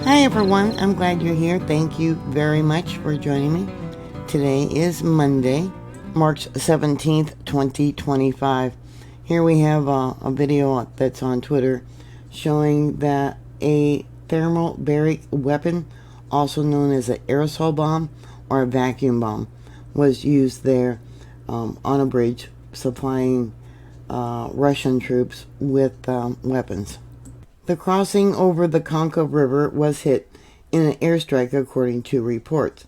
Hi everyone, I'm glad you're here. Thank you very much for joining me. Today is Monday, March 17th, 2025. Here we have a video that's on Twitter showing that a thermobaric weapon, also known as an aerosol bomb or a vacuum bomb, was used there on a bridge supplying Russian troops with weapons. The crossing over the Conca River was hit in an airstrike, according to reports.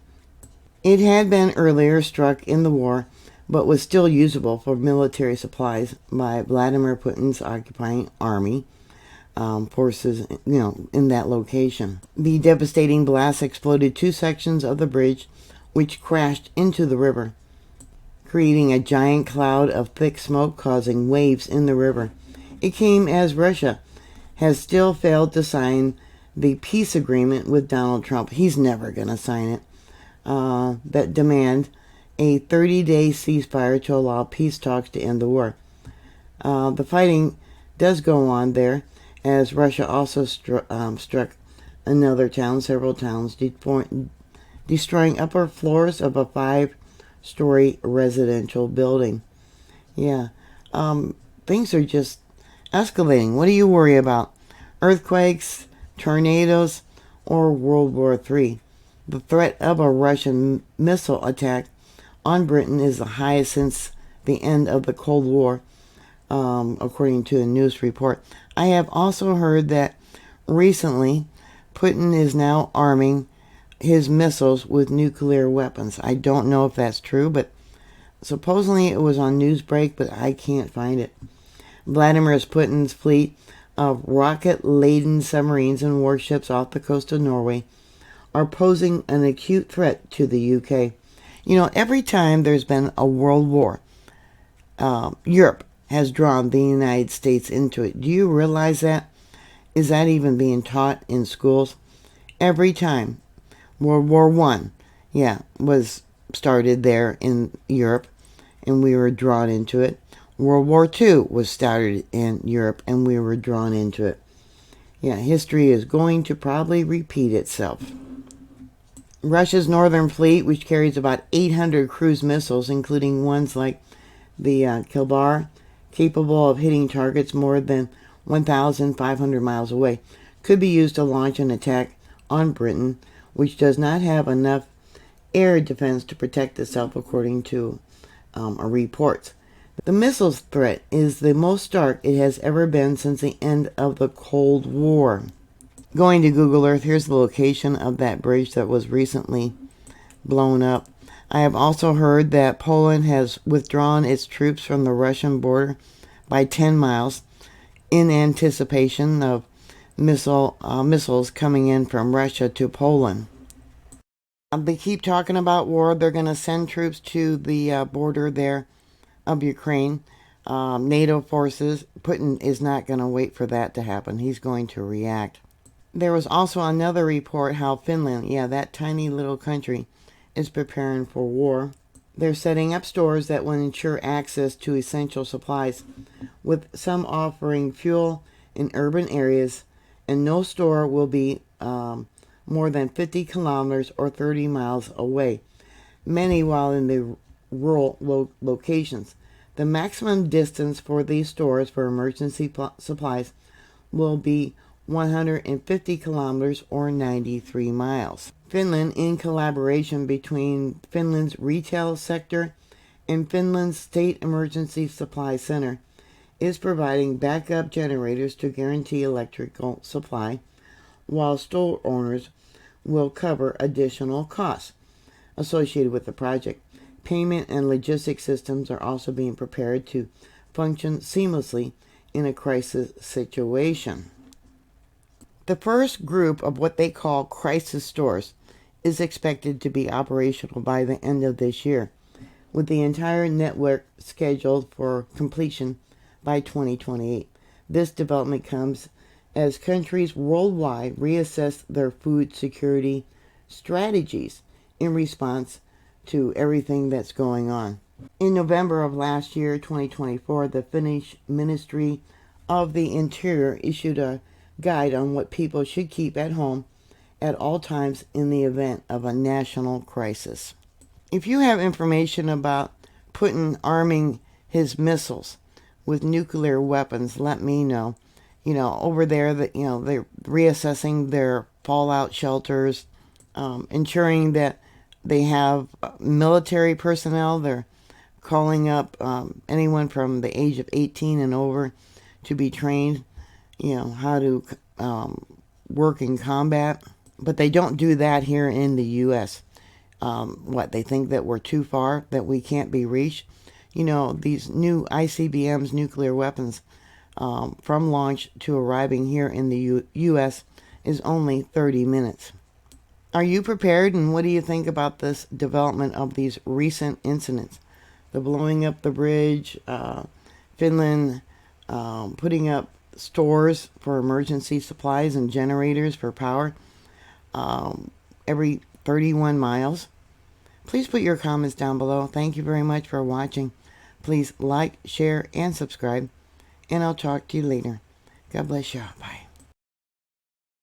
It had been earlier struck in the war, but was still usable for military supplies by Vladimir Putin's occupying army forces, in that location. The devastating blast exploded two sections of the bridge, which crashed into the river, creating a giant cloud of thick smoke, causing waves in the river. It came as Russia has still failed to sign the peace agreement with Donald Trump. He's never going to sign it. That demand a 30-day ceasefire to allow peace talks to end the war. The fighting does go on there, as Russia also struck another town, several towns, destroying upper floors of a 5-story residential building. Yeah, things are just escalating. What do you worry about? Earthquakes, tornadoes, or World War III? The threat of a Russian missile attack on Britain is the highest since the end of the Cold War, according to a news report. I have also heard that recently Putin is now arming his missiles with nuclear weapons. I don't know if that's true, but supposedly it was on Newsbreak, but I can't find it. Vladimir Putin's fleet of rocket-laden submarines and warships off the coast of Norway are posing an acute threat to the UK. Every time there's been a world war, Europe has drawn the United States into it. Do you realize that? Is that even being taught in schools? Every time. World War I, was started there in Europe, and we were drawn into it. World War II was started in Europe, and we were drawn into it. History is going to probably repeat itself. Russia's Northern Fleet, which carries about 800 cruise missiles, including ones like the Kilbar, capable of hitting targets more than 1,500 miles away, could be used to launch an attack on Britain, which does not have enough air defense to protect itself, according to reports. The missiles threat is the most stark it has ever been since the end of the Cold War. Going to Google Earth, here's the location of that bridge that was recently blown up. I have also heard that Poland has withdrawn its troops from the Russian border by 10 miles in anticipation of missiles coming in from Russia to Poland. They keep talking about war. They're going to send troops to the border there of Ukraine, NATO forces. Putin is not going to wait for that to happen. He's going to react. There was also another report how Finland, that tiny little country, is preparing for war. They're setting up stores that will ensure access to essential supplies, with some offering fuel in urban areas, and no store will be more than 50 kilometers or 30 miles away, many while in the rural locations. The maximum distance for these stores for emergency supplies will be 150 kilometers or 93 miles. Finland, in collaboration between Finland's retail sector and Finland's State Emergency Supply Center, is providing backup generators to guarantee electrical supply, while store owners will cover additional costs associated with the project. Payment and logistic systems are also being prepared to function seamlessly in a crisis situation. The first group of what they call crisis stores is expected to be operational by the end of this year, with the entire network scheduled for completion by 2028. This development comes as countries worldwide reassess their food security strategies in response to everything that's going on. In November of last year, 2024, the Finnish Ministry of the Interior issued a guide on what people should keep at home at all times in the event of a national crisis. If you have information about Putin arming his missiles with nuclear weapons, let me know. Over there, that they're reassessing their fallout shelters, ensuring that they have military personnel. They're calling up anyone from the age of 18 and over to be trained, how to work in combat. But they don't do that here in the U.S. They think that we're too far, that we can't be reached. These new ICBMs, nuclear weapons, from launch to arriving here in the U.S. is only 30 minutes. Are you prepared, and what do you think about this development of these recent incidents? The blowing up the bridge, Finland putting up stores for emergency supplies and generators for power every 31 miles. Please put your comments down below. Thank you very much for watching. Please like, share, and subscribe. And I'll talk to you later. God bless you. Bye.